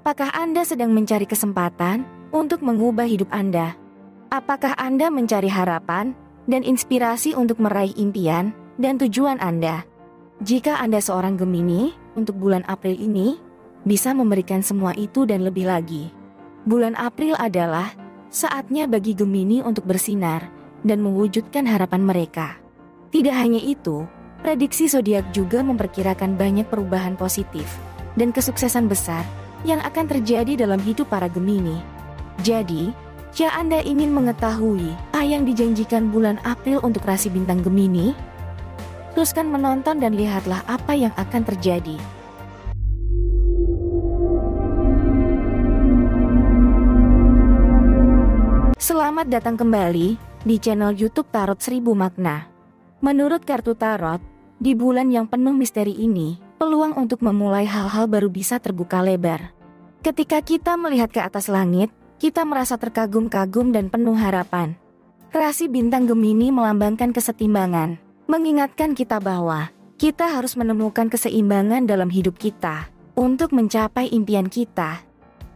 Apakah Anda sedang mencari kesempatan untuk mengubah hidup Anda? Apakah Anda mencari harapan dan inspirasi untuk meraih impian dan tujuan Anda? Jika Anda seorang Gemini, untuk bulan April ini, bisa memberikan semua itu dan lebih lagi. Bulan April adalah saatnya bagi Gemini untuk bersinar dan mewujudkan harapan mereka. Tidak hanya itu, prediksi zodiak juga memperkirakan banyak perubahan positif dan kesuksesan besar yang akan terjadi dalam hidup para Gemini. Jadi, jika Anda ingin mengetahui apa yang dijanjikan bulan April untuk rasi bintang Gemini, teruskan menonton dan lihatlah apa yang akan terjadi. Selamat datang kembali di channel YouTube Tarot 1000 Makna. Menurut kartu tarot, di bulan yang penuh misteri ini, peluang untuk memulai hal-hal baru bisa terbuka lebar. Ketika kita melihat ke atas langit, kita merasa terkagum-kagum dan penuh harapan. Rasi bintang Gemini melambangkan kesetimbangan, mengingatkan kita bahwa kita harus menemukan keseimbangan dalam hidup kita untuk mencapai impian kita.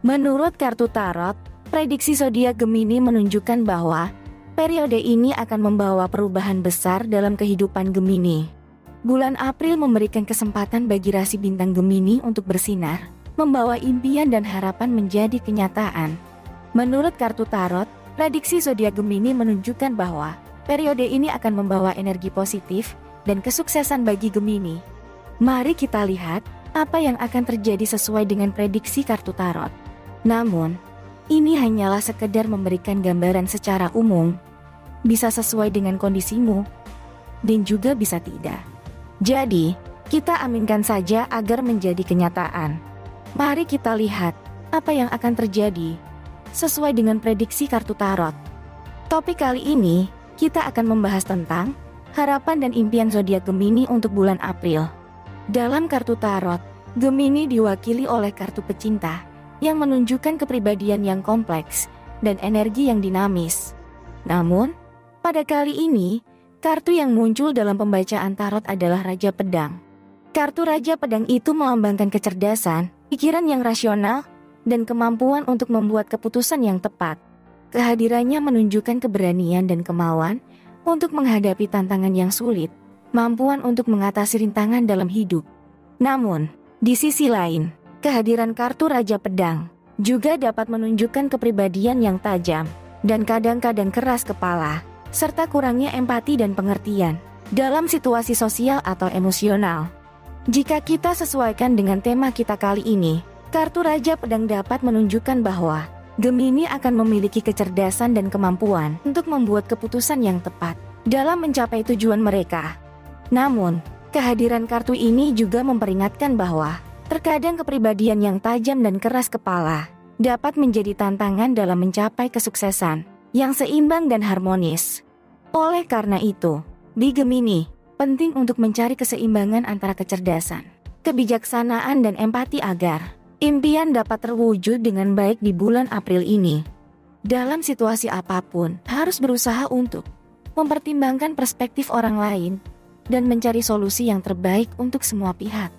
Menurut kartu tarot, prediksi zodiak Gemini menunjukkan bahwa periode ini akan membawa perubahan besar dalam kehidupan Gemini. Bulan April memberikan kesempatan bagi rasi bintang Gemini untuk bersinar, membawa impian dan harapan menjadi kenyataan. Menurut kartu tarot, prediksi zodiak Gemini menunjukkan bahwa periode ini akan membawa energi positif dan kesuksesan bagi Gemini. Mari kita lihat apa yang akan terjadi sesuai dengan prediksi kartu tarot. Namun, ini hanyalah sekedar memberikan gambaran secara umum, bisa sesuai dengan kondisimu, dan juga bisa tidak. Jadi, kita aminkan saja agar menjadi kenyataan. Mari kita lihat apa yang akan terjadi sesuai dengan prediksi kartu tarot. Topik kali ini, kita akan membahas tentang harapan dan impian zodiak Gemini untuk bulan April. Dalam kartu tarot, Gemini diwakili oleh kartu pecinta yang menunjukkan kepribadian yang kompleks dan energi yang dinamis. Namun, pada kali ini, kartu yang muncul dalam pembacaan tarot adalah Raja Pedang. Kartu Raja Pedang itu melambangkan kecerdasan, pikiran yang rasional, dan kemampuan untuk membuat keputusan yang tepat. Kehadirannya menunjukkan keberanian dan kemauan untuk menghadapi tantangan yang sulit, kemampuan untuk mengatasi rintangan dalam hidup. Namun, di sisi lain, kehadiran kartu Raja Pedang juga dapat menunjukkan kepribadian yang tajam dan kadang-kadang keras kepala, serta kurangnya empati dan pengertian dalam situasi sosial atau emosional. Jika kita sesuaikan dengan tema kita kali ini, kartu Raja Pedang dapat menunjukkan bahwa Gemini akan memiliki kecerdasan dan kemampuan untuk membuat keputusan yang tepat dalam mencapai tujuan mereka. Namun, kehadiran kartu ini juga memperingatkan bahwa terkadang kepribadian yang tajam dan keras kepala dapat menjadi tantangan dalam mencapai kesuksesan yang seimbang dan harmonis. Oleh karena itu, di Gemini, penting untuk mencari keseimbangan antara kecerdasan, kebijaksanaan dan empati agar impian dapat terwujud dengan baik di bulan April ini. Dalam situasi apapun, harus berusaha untuk mempertimbangkan perspektif orang lain dan mencari solusi yang terbaik untuk semua pihak.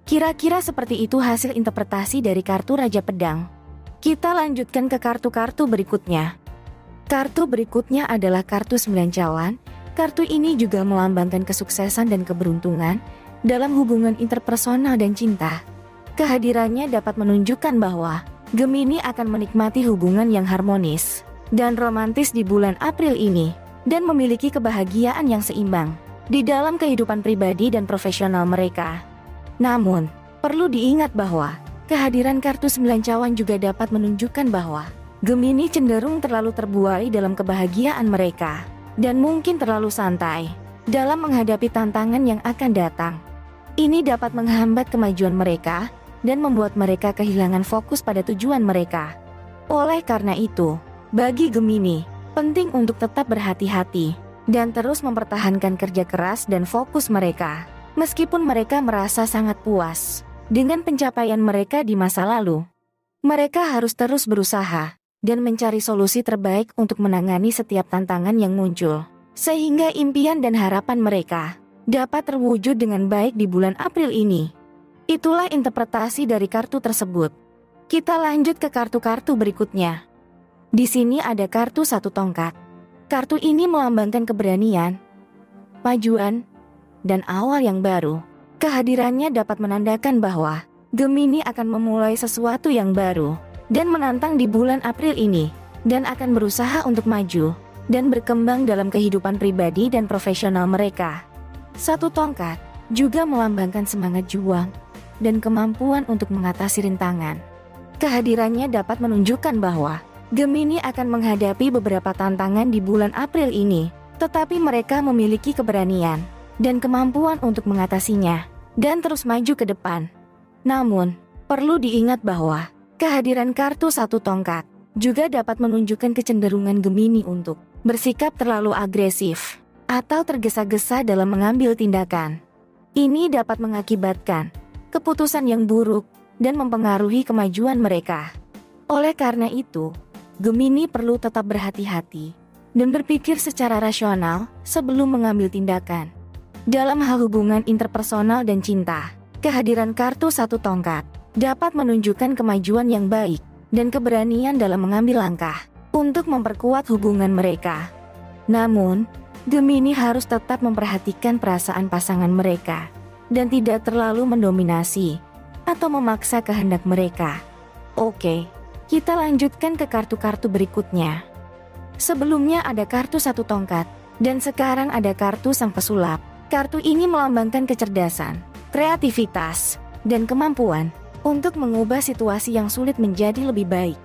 Kira-kira seperti itu hasil interpretasi dari kartu Raja Pedang. Kita lanjutkan ke kartu-kartu berikutnya. Kartu berikutnya adalah kartu 9 cawan. Kartu ini juga melambangkan kesuksesan dan keberuntungan dalam hubungan interpersonal dan cinta. Kehadirannya dapat menunjukkan bahwa Gemini akan menikmati hubungan yang harmonis dan romantis di bulan April ini dan memiliki kebahagiaan yang seimbang di dalam kehidupan pribadi dan profesional mereka. Namun, perlu diingat bahwa kehadiran kartu 9 cawan juga dapat menunjukkan bahwa Gemini cenderung terlalu terbuai dalam kebahagiaan mereka dan mungkin terlalu santai dalam menghadapi tantangan yang akan datang. Ini dapat menghambat kemajuan mereka dan membuat mereka kehilangan fokus pada tujuan mereka. Oleh karena itu, bagi Gemini, penting untuk tetap berhati-hati dan terus mempertahankan kerja keras dan fokus mereka, meskipun mereka merasa sangat puas dengan pencapaian mereka di masa lalu. Mereka harus terus berusaha dan mencari solusi terbaik untuk menangani setiap tantangan yang muncul, sehingga impian dan harapan mereka dapat terwujud dengan baik di bulan April ini. Itulah interpretasi dari kartu tersebut. Kita lanjut ke kartu-kartu berikutnya. Di sini ada kartu satu tongkat. Kartu ini melambangkan keberanian, majuan, dan awal yang baru. Kehadirannya dapat menandakan bahwa Gemini akan memulai sesuatu yang baru dan menantang di bulan April ini, dan akan berusaha untuk maju dan berkembang dalam kehidupan pribadi dan profesional mereka. Satu tongkat juga melambangkan semangat juang dan kemampuan untuk mengatasi rintangan. Kehadirannya dapat menunjukkan bahwa Gemini akan menghadapi beberapa tantangan di bulan April ini, tetapi mereka memiliki keberanian dan kemampuan untuk mengatasinya dan terus maju ke depan. Namun, perlu diingat bahwa kehadiran kartu satu tongkat juga dapat menunjukkan kecenderungan Gemini untuk bersikap terlalu agresif atau tergesa-gesa dalam mengambil tindakan. Ini dapat mengakibatkan keputusan yang buruk dan mempengaruhi kemajuan mereka. Oleh karena itu, Gemini perlu tetap berhati-hati dan berpikir secara rasional sebelum mengambil tindakan. Dalam hal hubungan interpersonal dan cinta, kehadiran kartu satu tongkat dapat menunjukkan kemajuan yang baik dan keberanian dalam mengambil langkah untuk memperkuat hubungan mereka. Namun, Gemini harus tetap memperhatikan perasaan pasangan mereka dan tidak terlalu mendominasi atau memaksa kehendak mereka. Oke, kita lanjutkan ke kartu-kartu berikutnya. Sebelumnya ada kartu satu tongkat, dan sekarang ada kartu sang pesulap. Kartu ini melambangkan kecerdasan, kreativitas, dan kemampuan untuk mengubah situasi yang sulit menjadi lebih baik.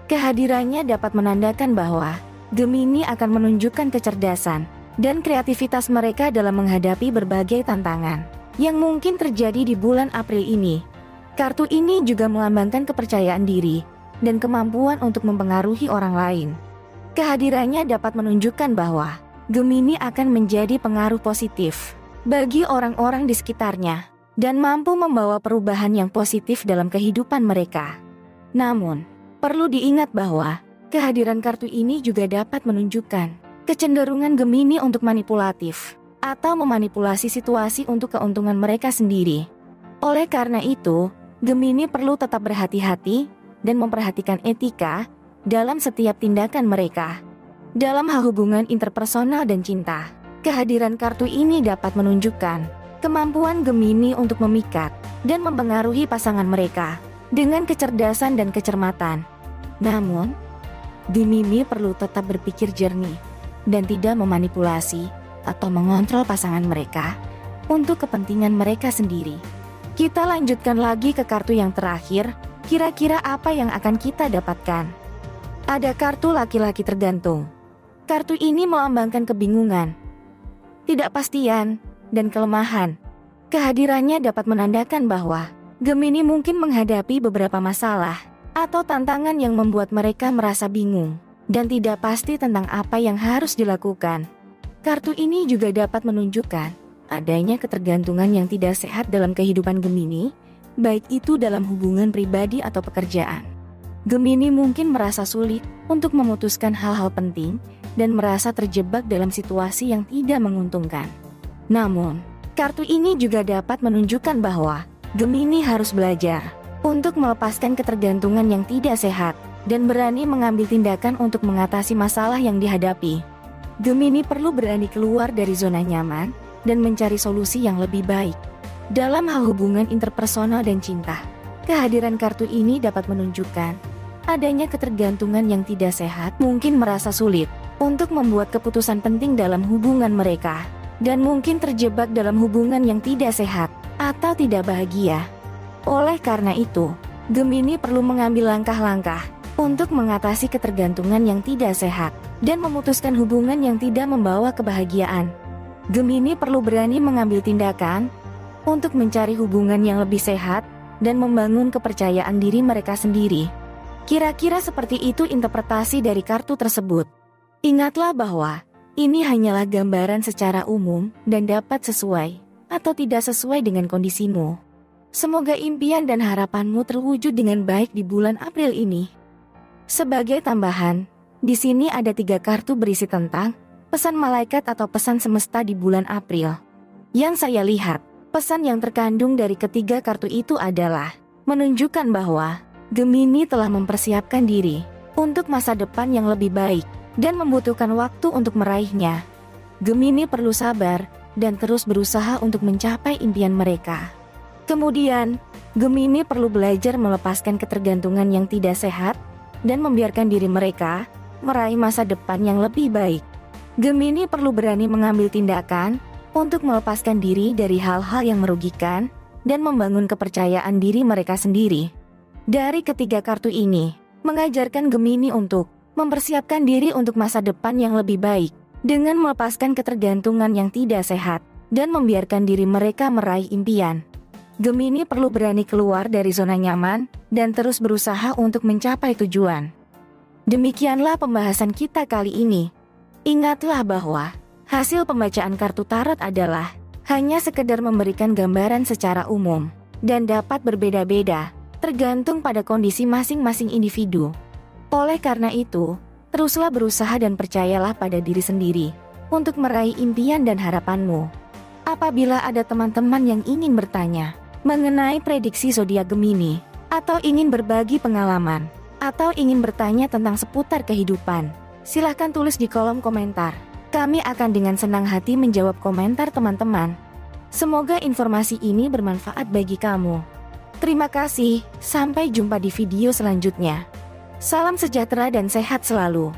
Kehadirannya dapat menandakan bahwa Gemini akan menunjukkan kecerdasan dan kreativitas mereka dalam menghadapi berbagai tantangan yang mungkin terjadi di bulan April ini. Kartu ini juga melambangkan kepercayaan diri dan kemampuan untuk mempengaruhi orang lain. Kehadirannya dapat menunjukkan bahwa Gemini akan menjadi pengaruh positif bagi orang-orang di sekitarnya dan mampu membawa perubahan yang positif dalam kehidupan mereka. Namun, perlu diingat bahwa kehadiran kartu ini juga dapat menunjukkan kecenderungan Gemini untuk manipulatif atau memanipulasi situasi untuk keuntungan mereka sendiri. Oleh karena itu, Gemini perlu tetap berhati-hati dan memperhatikan etika dalam setiap tindakan mereka. Dalam hal hubungan interpersonal dan cinta, kehadiran kartu ini dapat menunjukkan kemampuan Gemini untuk memikat dan mempengaruhi pasangan mereka dengan kecerdasan dan kecermatan. Namun, Gemini perlu tetap berpikir jernih dan tidak memanipulasi atau mengontrol pasangan mereka untuk kepentingan mereka sendiri. Kita lanjutkan lagi ke kartu yang terakhir. Kira-kira apa yang akan kita dapatkan? Ada kartu laki-laki tergantung. Kartu ini melambangkan kebingungan, ketidakpastian, dan kelemahan. Kehadirannya dapat menandakan bahwa Gemini mungkin menghadapi beberapa masalah atau tantangan yang membuat mereka merasa bingung dan tidak pasti tentang apa yang harus dilakukan. Kartu ini juga dapat menunjukkan adanya ketergantungan yang tidak sehat dalam kehidupan Gemini, baik itu dalam hubungan pribadi atau pekerjaan. Gemini mungkin merasa sulit untuk memutuskan hal-hal penting dan merasa terjebak dalam situasi yang tidak menguntungkan. Namun, kartu ini juga dapat menunjukkan bahwa Gemini harus belajar untuk melepaskan ketergantungan yang tidak sehat dan berani mengambil tindakan untuk mengatasi masalah yang dihadapi. Gemini perlu berani keluar dari zona nyaman dan mencari solusi yang lebih baik. Dalam hal hubungan interpersonal dan cinta, kehadiran kartu ini dapat menunjukkan adanya ketergantungan yang tidak sehat, mungkin merasa sulit untuk membuat keputusan penting dalam hubungan mereka, dan mungkin terjebak dalam hubungan yang tidak sehat atau tidak bahagia. Oleh karena itu, Gemini perlu mengambil langkah-langkah untuk mengatasi ketergantungan yang tidak sehat dan memutuskan hubungan yang tidak membawa kebahagiaan. Gemini perlu berani mengambil tindakan untuk mencari hubungan yang lebih sehat dan membangun kepercayaan diri mereka sendiri. Kira-kira seperti itu interpretasi dari kartu tersebut. Ingatlah bahwa ini hanyalah gambaran secara umum dan dapat sesuai atau tidak sesuai dengan kondisimu. Semoga impian dan harapanmu terwujud dengan baik di bulan April ini. Sebagai tambahan, di sini ada 3 kartu berisi tentang pesan malaikat atau pesan semesta di bulan April. Yang saya lihat, pesan yang terkandung dari ketiga kartu itu adalah menunjukkan bahwa Gemini telah mempersiapkan diri untuk masa depan yang lebih baik dan membutuhkan waktu untuk meraihnya. Gemini perlu sabar dan terus berusaha untuk mencapai impian mereka. Kemudian, Gemini perlu belajar melepaskan ketergantungan yang tidak sehat dan membiarkan diri mereka meraih masa depan yang lebih baik. Gemini perlu berani mengambil tindakan untuk melepaskan diri dari hal-hal yang merugikan dan membangun kepercayaan diri mereka sendiri. Dari ketiga kartu ini, mengajarkan Gemini untuk mempersiapkan diri untuk masa depan yang lebih baik dengan melepaskan ketergantungan yang tidak sehat dan membiarkan diri mereka meraih impian. Gemini perlu berani keluar dari zona nyaman dan terus berusaha untuk mencapai tujuan. Demikianlah pembahasan kita kali ini. Ingatlah bahwa hasil pembacaan kartu tarot adalah hanya sekedar memberikan gambaran secara umum dan dapat berbeda-beda tergantung pada kondisi masing-masing individu. Oleh karena itu, teruslah berusaha dan percayalah pada diri sendiri untuk meraih impian dan harapanmu. Apabila ada teman-teman yang ingin bertanya mengenai prediksi zodiak Gemini, atau ingin berbagi pengalaman, atau ingin bertanya tentang seputar kehidupan, silahkan tulis di kolom komentar. Kami akan dengan senang hati menjawab komentar teman-teman. Semoga informasi ini bermanfaat bagi kamu. Terima kasih, sampai jumpa di video selanjutnya. Salam sejahtera dan sehat selalu.